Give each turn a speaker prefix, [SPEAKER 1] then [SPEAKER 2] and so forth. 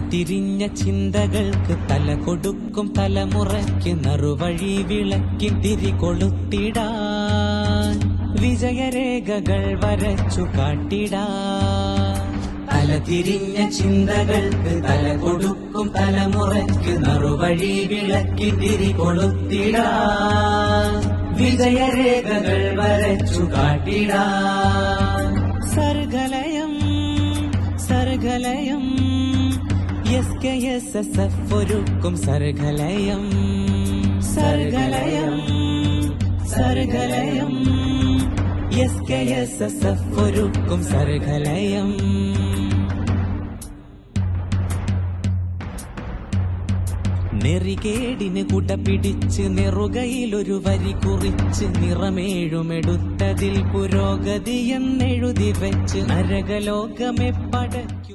[SPEAKER 1] തിരിഞ്ഞ ചിന്തകൾക്ക് തല കൊടുക്കും തലമുറയ്ക്ക് നറുവഴി വിളക്കി തിരികൊളുത്തിടാൻ വിജയരേഖകൾ വരച്ചു കാട്ടിടാൻ. തിരിഞ്ഞ ചിന്തകൾക്ക് തല കൊടുക്കും തലമുറയ്ക്ക് നറുവഴി വിളക്കി തിരികൊളുത്തിടാൻ വിജയരേഖകൾ വരച്ചു കാട്ടിടാൻ. സർഗലയം സർഗലയം SKSSF ഒരുക്കും സർഗലയം സർഗലയം സർഗലയം SKSSF ഒരുക്കും സർഗലയം. നെറികേടിന് കുട പിടിച്ച് നെറുകയിലൊരു വരി കുറിച്ച് നിറമേഴുമെടുത്തതിൽ പുരോഗതി എന്നെഴുതി വെച്ച് നരകലോകമെ പട